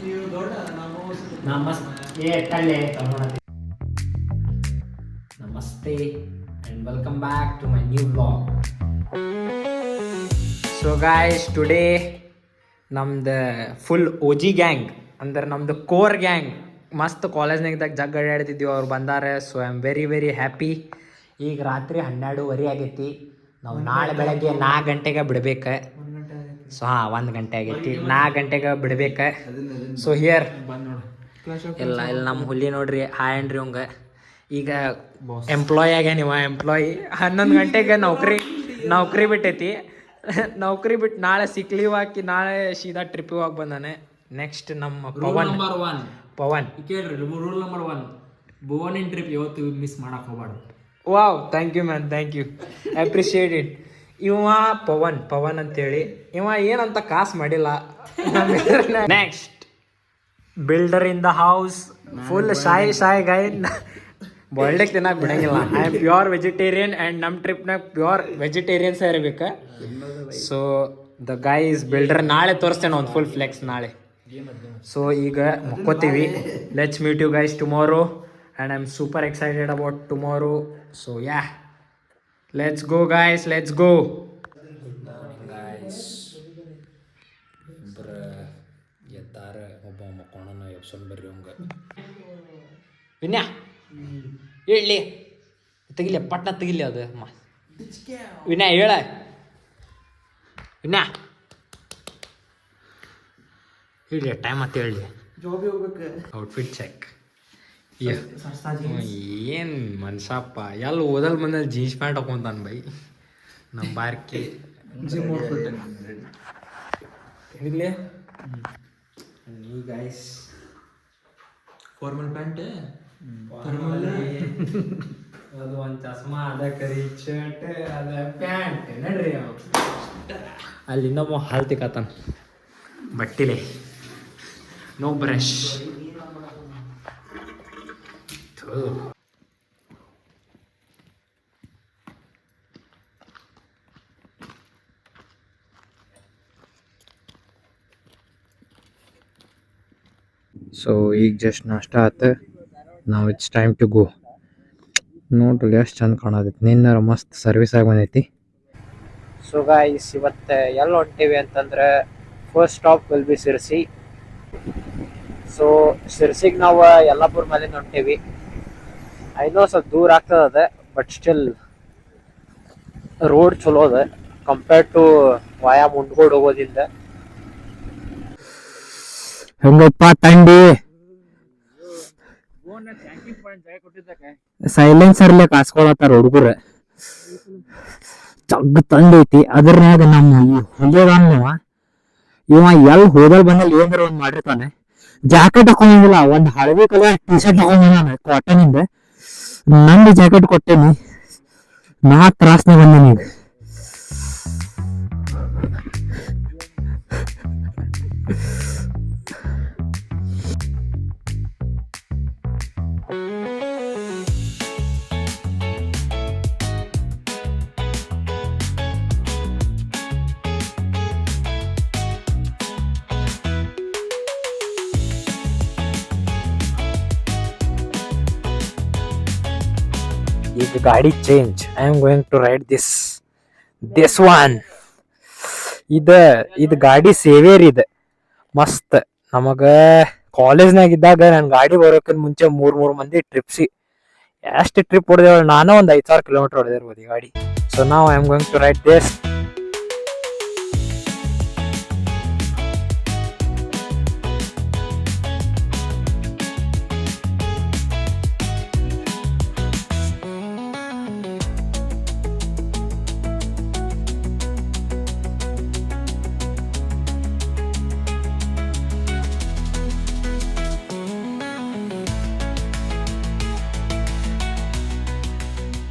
Namaste and welcome back to my new vlog. So guys, today ನಮ್ದು full OG gang ಅಂದ್ರೆ ನಮ್ದು core gang ಮಸ್ತ್ ಕಾಲೇಜ್ನಾಗದಾಗ ಜಗ್ ಅಡ್ಯಾಡ್ತಿದ್ವಿ ಅವ್ರು ಬಂದಾರೆ. So I am very very happy. ಈಗ ರಾತ್ರಿ 12:30 ಆಗೈತಿ. ನಾವು ನಾಳೆ ಬೆಳಗ್ಗೆ 4 ಗಂಟೆಗೆ ಬಿಡ್ಬೇಕು. ಸೊ 1 ಗಂಟೆ ಆಗೈತಿ, 4 ಗಂಟೆಗೆ ಬಿಡ್ಬೇಕು. ಸೊ ಹಿಯರ್ ಇಲ್ಲ ಇಲ್ಲಿ ನಮ್ಮ ಹುಲಿ ನೋಡ್ರಿ, ಹಾಯ್ ಅನ್ರಿ ಅವಂಗೆ. ಈಗ ಎಂಪ್ಲಾಯ್ ಆಗ್ಯಾನ ಇವ. ಎಂಪ್ಲಾಯಿ 11 ಗಂಟೆಗೆ ನೌಕರಿ ಬಿಟ್ಟೈತಿ. ನೌಕರಿ ಬಿಟ್ಟು ನಾಳೆ ಸಿಕ್ ಲೀವ್ ಹಾಕಿ ನಾಳೆ ಸೀದಾ ಟ್ರಿಪ್ಪಿಗೆ ಹೋಗಿ ಬಂದಾನೆ. ನೆಕ್ಸ್ಟ್ ನಮ್ಮ ಪವನ್ ಕೇಳ್ರಿ, ರೂಲ್ ನಂಬರ್ 1, ಭುವನ್ ಟ್ರಿಪ್ ಇವತ್ತು ಮಿಸ್ ಮಾಡಕ್ ಹೋಗ್ಬಾರ್ದು. Wow, thank you man, thank you, appreciate it. ಇವ ಪವನ್ ಅಂತೇಳಿ ಇವ ಏನಂತ ಕಾಸು ಮಾಡಿಲ್ಲ. Next builder in the house, full shy guy. Boiled egg ತಿನ್ನಕ್ಕೆ ಬಿಡಂಗಿಲ್ಲ. I am pure vegetarian and ನಮ್ಮ ಟ್ರಿಪ್ನಾಗ ಪ್ಯೂರ್ ವೆಜಿಟೇರಿಯನ್ಸೇ ಇರಬೇಕು. So the guy is builder. ನಾಳೆ ತೋರಿಸ್ತೇನೆ ಒಂದು ಫುಲ್ ಫ್ಲೆಕ್ಸ್ ನಾಳೆ. ಸೊ ಈಗ ಮಕ್ಕೋತೀವಿ. Let's meet you guys tomorrow and I am super excited about tomorrow. So yeah, let's go guys, let's go. Guys ಇಬ್ಬರು ಎದ್ದಾರೆ, ಒಬ್ಬ ಮಕ್ಕೋಣ ಎಪ್ಸೊಂಡು ಬರ್ರಿ ಅವಂಗೆ. ವಿನ್ಯಾ ಹೇಳಿ, ತೆಗಿಲಿ ಪಟ್ಟ ತೆಗಿಲಿ ಅದು. ವಿನ್ಯಾ ಹೇಳ, ವಿನ್ಯಾ ಹೇಳಿ, ಟೈಮ್ ಅಂತ ಹೇಳಿ. Outfit check. ಏನು ಮನ್ಸಪ್ಪ, ಎಲ್ಲ ಓದಲ್ ಬಂದಲ್ಲಿ ಜೀನ್ಸ್ ಪ್ಯಾಂಟ್ ಹಾಕೊಂತಾನ ಬೈ ನಮ್ಮ ಬಾರ್ಕಿ. ಇರ್ಲಿ ನೀ ಗೈಸ್ ಫಾರ್ಮಲ್ ಪ್ಯಾಂಟ್, ಅದು ಒಂದು ಚಸ್ಮಾ, ಅದ ಕರಿ ಶರ್ಟ್, ಅದ ಪ್ಯಾಂಟ್ ನಡ್ರಿ. ಅಲ್ಲಿ ಇನ್ನೊಬ್ಬ ಹಾಲು ತಿಕ್ಕತ್ತಾನ ಬಟ್ಟಿಲೆ, ನೋ ಬ್ರಷ್. ಸೊ ಈಗ ಜಸ್ಟ್ ನಾಷ್ಟ ಆಯ್ತು. ನಾವು ಇಟ್ಸ್ ಟೈಮ್ ಟು ಗೋ. ನೋಡ್ರಿ ಎಷ್ಟು ಚಂದ ಕಾಣತೈತಿ. ನಿನ್ನಾರ ಮಸ್ತ್ ಸರ್ವಿಸ್ ಆಗಿ ಬಂದೈತಿ. ಸೊ ಗಾಯ್ಸ್, ಇವತ್ತು ಎಲ್ಲಿ ಹೊಂಟೀವಿ ಅಂತಂದ್ರೆ first stop will be Sirsi. So ಸಿರ್ಸಿಗೆ ನಾವು ಯಲ್ಲಾಪುರ ಮೇಲಿಂದ ಹೊಂಟೀವಿ. ಐನೋ ಸ್ವಲ್ಪ ದೂರ ಆಗ್ತದೆ, ಬಟ್ ಸ್ಟಿಲ್ ರೋಡ್ ಚಲೋ ಅದ ಕಂಪೇರ್ಡ್ ಟು ವಾಯಾ ಮುಂಡ್ಗೋಡ್ ಹೋಗೋದಿಂದ. ಹೆಂಗಪ್ಪ ತಂಡಿ? ಸೈಲೆನ್ಸರ್ಲೆ ಕಾಸ್ಕೊಳತ್ತಾರ ಹುಡುಗರ. ಜಗ್ ತಂಡ ಐತಿ. ಅದ್ರಾಗ ನಮ್ಮ ಹೊಲಿಯೋದವ ಇವ ಎಲ್ ಹೋದಲ್ ಬಂದಲ್ಲಿ ಏನಾರ ಒಂದ್ ಮಾಡಿರ್ತಾನೆ. ಜಾಕೆಟ್ ಹಾಕೊಂಡಿಲ್ಲ, ಒಂದ್ ಹಳದಿ ಕಲರ್ ಟಿ ಶರ್ಟ್ ಹಾಕೊಂಡ್ ಕಾಟನ್ ಇಂದ. ನಂದು ಜಾಕೆಟ್ ಕೊಟ್ಟೇನಿ, ನಾ ತ್ರಾಸ್ನ ಬಂದೇನಿ. ಈಗ ಗಾಡಿ change. I am going to ride this one. ಇದು ಗಾಡಿ ಸೇವೇರ್. ಇದು ಮಸ್ತ್. ನಮಗ ಕಾಲೇಜ್ನಾಗ ಇದ್ದಾಗ ನನ್ ಗಾಡಿ ಬರೋಕಿನ್ ಮುಂಚೆ 3 ಮಂದಿ ಟ್ರಿಪ್ಸಿ ಎಷ್ಟು ಟ್ರಿಪ್ ಹೊಡೆದೇವ. ನಾನು ಒಂದು 5,000 ಕಿಲೋಮೀಟರ್ ಹೊಡೆದಿರ್ಬೋದು ಈ ಗಾಡಿ. ಸೊ ನಾವು I am going to ride this.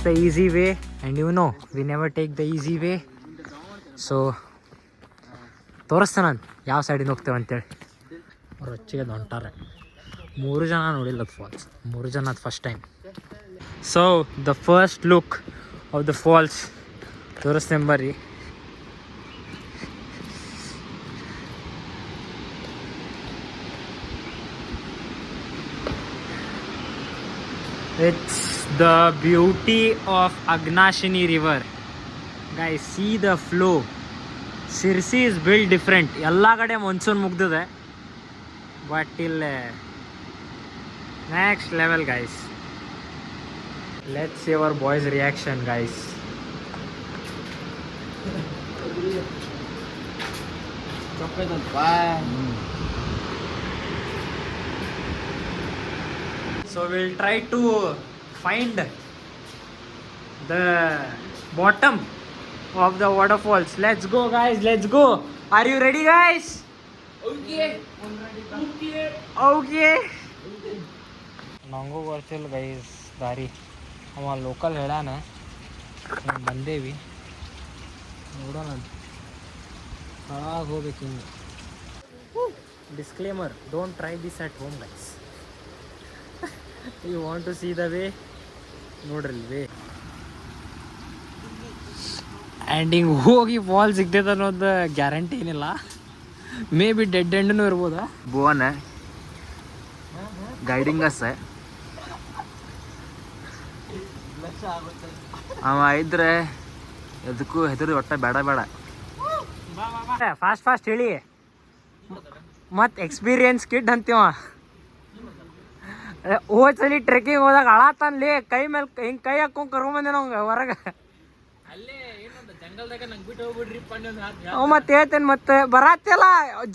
The easy way, and you know we never take the easy way. So ತೋರಿಸ್ತೆ ನಾನು ಯಾವ ಸೈಡಿಂದ ಹೋಗ್ತೇವೆ ಅಂತೇಳಿ. ಅವ್ರು ಹೊಚ್ಚಿಗೆ ಹೊಂಟಾರೆ. 3 ಜನ ನೋಡಿಲ್ಲ ಫಾಲ್ಸ್. 3 ಜನ ಅದು first time. So the first look of the falls ತೋರಿಸ್ತೇನೆ ಬರ್ರಿ. It's the beauty of Agnashini river. Guys, see the flow. Sirsi is built different. ಎಲ್ಲ ಕಡೆ ಮಾನ್ಸೂನ್ ಮುಗ್ದಿದೆ, ಬಟ್ ಇಲ್ಲಿ next level, guys. Let's see our boys' reaction, guys. So we'll try to find the bottom of the waterfalls. Let's go, guys. Let's go. Are you ready, guys? Okay. ನಂಗೂ ಗೊತ್ತಿಲ್ಲ guys ದಾರಿ. ಅವ local ಹೇಳಾನ, ಬಂದೇವಿ ನೋಡೋಣ. ಹಾಗೆ ಹೋಗ್ಬೇಕು ಹಿಂಗೆ. Disclaimer, don't try this at home guys. You want to see the way, ನೋಡ್ರಿ way. And ಹಿಂಗೆ ಹೋಗಿ ಫಾಲ್ ಸಿಗ್ತೈತೆ ಅನ್ನೋದು ಗ್ಯಾರಂಟಿ ಏನಿಲ್ಲ. ಮೇ ಬಿ ಡೆಡ್ ಎಂಡ್ನೂ ಇರ್ಬೋದಾ. ಭುವನ ಗೈಡಿಂಗ್ ಅಸ್ ಅವ ಇದ್ರೆ ಎದಕ್ಕೂ ಹೆದರಿ ಒಟ್ಟ ಬೇಡ ಬೇಡ. ಫಾಸ್ಟ್ ಫಾಸ್ಟ್ ಹೇಳಿ, ಮತ್ತು ಎಕ್ಸ್ಪೀರಿಯನ್ಸ್ ಕಿಡ್ ಅಂತೀವ. ಹೋದ್ಸಲಿ ಟ್ರೆಕ್ಕಿಂಗ್ ಹೋದಾಗ ಅಳತಾನಲ್ಲಿ ಕೈ ಮೇಲೆ ಹಿಂಗೆ ಕೈ ಹಾಕೊಂಡು ಕರ್ಕೊಂಬಂದೆ ನಾವು ಹೊರಗೆ. ಮತ್ತೆ ಹೇಳ್ತೇನೆ, ಮತ್ತೆ ಬರತ್ತಿಲ್ಲ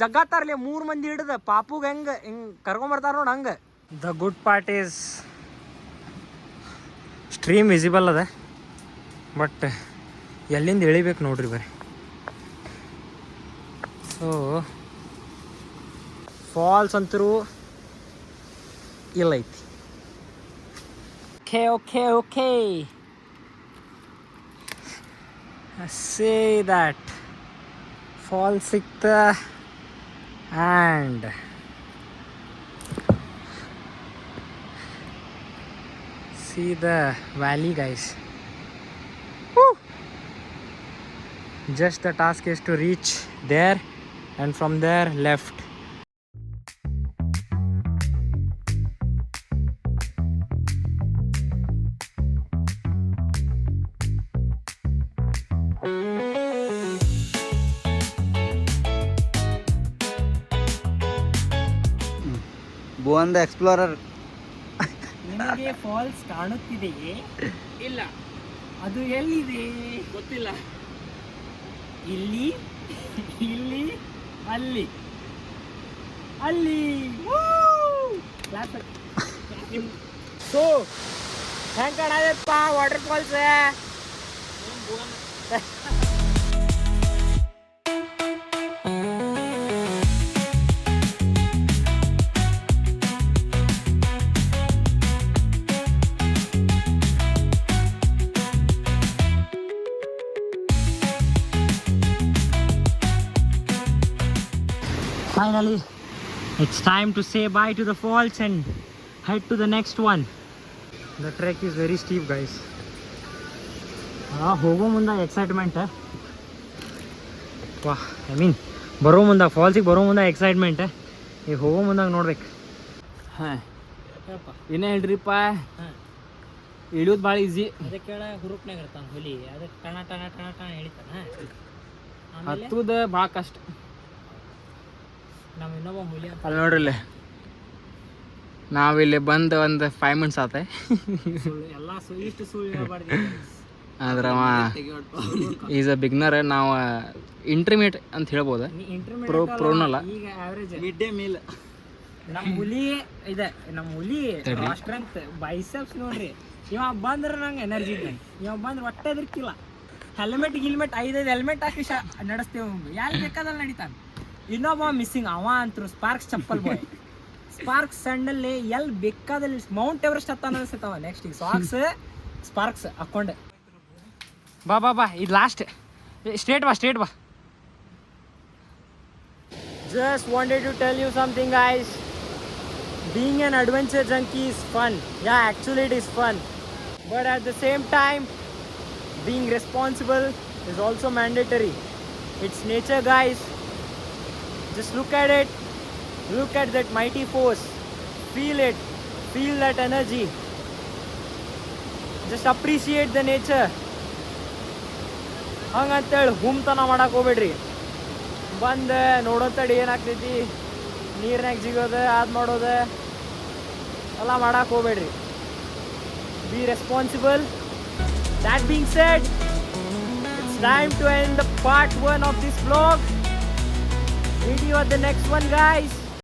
ಜಗ್ಗತ್ತಾರಲಿ 3 ಮಂದಿ ಹಿಡ್ದ ಪಾಪುಗೆ ಹೆಂಗೆ ಹಿಂಗೆ ಕರ್ಕೊಂಬರ್ತಾರ ನೋಡಿ ಹಂಗೆ. The good part is stream visible ಅದ, ಬಟ್ ಎಲ್ಲಿಂದ ಇಳಿಬೇಕು ನೋಡ್ರಿ ಬರೀ. ಸೊ ಫಾಲ್ಸ್ ಅಂತರೂ ಇಲ್ಲೈತಿ. Okay okay okay, say that fall sikta and see the valley, guys. Woo! Just the task is to reach there, and from there left. Bhuvan the explorer. ನಿಮಗೆ falls ಕಾಣುತ್ತಿದೆಯೇ? ಇಲ್ಲ. ಅದು ಎಲ್ಲಿದೆ ಗೊತ್ತಿಲ್ಲ. ಇಲ್ಲಿ, ಇಲ್ಲಿ, ಅಲ್ಲಿ, ಅಲ್ಲಿ. ಸೊ ಹೆಂಗೆ ಕಾಣದಪ್ಪ water falls? Finally, it's time to say bye to the falls and head to the next one. The trek is very steep, guys. ಹೋಗೋ ಮುಂದೆ ಎಕ್ಸೈಟ್ಮೆಂಟ್. ವಾಹ್, ಐ ಮೀನ್ ಬರೋ ಮುಂದೆ ಫಾಲ್ಸಿಗೆ ಬರೋ ಮುಂದೆ ಎಕ್ಸೈಟ್ಮೆಂಟ್. ಈಗ ಹೋಗೋ ಮುಂದಾಗ ನೋಡ್ಬೇಕು. ಹಾಂ ಏನೇ ಹೇಳ್ರಿಪ್ಪ, ಇಳಿಯೋದು ಭಾಳ ಈಸಿ. ಅದಕ್ಕೆ ಕೇಳ ಹುರುಪ್ನಾಗ ಇರ್ತಾನೆ ಹುಲಿ, ಅದಕ್ಕೆ ಟಣ ಟಣ ಟಣ ಟಣ ಹೇಳಿತಾನೆ. ಹತ್ತುದ ಭಾಳ ಕಷ್ಟ. ನಮ್ಮ ಇನ್ನೊಬ್ಬ ಹುಲಿ ಅಲ್ಲಿ ನೋಡ್ರಿ, ನಾವಿಲ್ಲಿ ಬಂದು ಒಂದು 5 ಮಿನಿಟ್ಸ್ ಆತ. ಎಲ್ಲ ಇಷ್ಟು ಸುಳ್ಳು ಹೇಳ್ಬಾರ್ದು. ಆದ್ರೆ ಅವ ಈಸ್ ಅ ಬಿಗ್ನರ್. ನಾವು ಇಂಟರ್ಮೀಡಿಯೇಟ್ ಅಂತ ಹೇಳ್ಬೋದು, ಪ್ರೋನಲ್ಲ. ಈಗ ಆವ್ರೇಜ್ ಮಿಡ್ ಡೇ ಮೀಲ್. ನಮ್ಮ ಹುಲಿ ಇದೆ, ನಮ್ಮ ಹುಲಿ ಸ್ಟ್ರೆಂತ್ ಬೈಸೆಪ್ಸ್ ನೋಡ್ರಿ. ಇವ ಬಂದ್ರೆ ನಂಗೆ ಎನರ್ಜಿ ಇದೆ. ಇವ ಬಂದ್ರೆ ಹೊಟ್ಟೆ ಎದರ್ಕಿಲ್ಲ. ಹೆಲ್ಮೆಟ್ ಗಿಲ್ಮೆಟ್ 5 ಹೆಲ್ಮೆಟ್ ಹಾಕಿ ನಡೆಸ್ತೇವೆ. ಯಾರು ಬೇಕಾದಲ್ಲಿ ನಡೀತಾನೆ. ಇನ್ನೊಬ್ಬ ಮಿಸ್ಸಿಂಗ್, ಅವ ಅಂತರು ಸ್ಪಾರ್ಕ್ಸ್ ಚಪ್ಪಲ್ ಬಾಯ್. ಸ್ಪಾರ್ಕ್ಸ್ ಸ್ಯಾಂಡಲ್ಲಿ ಎಲ್ಲಿ ಬೇಕಾದಲ್ಲಿ ಮೌಂಟ್ ಎವರೆಸ್ಟ್ ಹತ್ತಾನ ಅನ್ಸುತ್ತವ. ನೆಕ್ಸ್ಟ್ ಈಗ ಸಾಕ್ಸ್ ಸ್ಪಾರ್ಕ್ಸ್ ಹಾಕೊಂಡೆ. ಬಾ ಬಾ ಬಾ, ಇದು ಲಾಸ್ಟ್. ಸ್ಟ್ರೇಟ್ ಬಾ, ಸ್ಟ್ರೇಟ್ ಬಾ. Just wanted to tell you something, guys. Being an adventure junkie is fun. Yeah, actually it is fun. But at the same time, being responsible is also mandatory. It's nature, guys. Just look at it. Look at that mighty force. Feel it. Feel that energy. Just appreciate the nature. ಹಂಗಂತೇಳಿ ಹುಮ್ತನ ಮಾಡಕ್ಕೆ ಹೋಗ್ಬೇಡ್ರಿ. ಬಂದು ನೋಡೋ ತಡಿ ಏನಾಗ್ತೈತಿ, ನೀರ್ನಾಗ ಜಿಗೋದು ಅದು ಮಾಡೋದು ಎಲ್ಲ ಮಾಡಕ್ಕೆ ಹೋಗ್ಬೇಡ್ರಿ. B responsible. That being shed, it's time to end the part 1 of this vlog. Meet you at the next one, guys.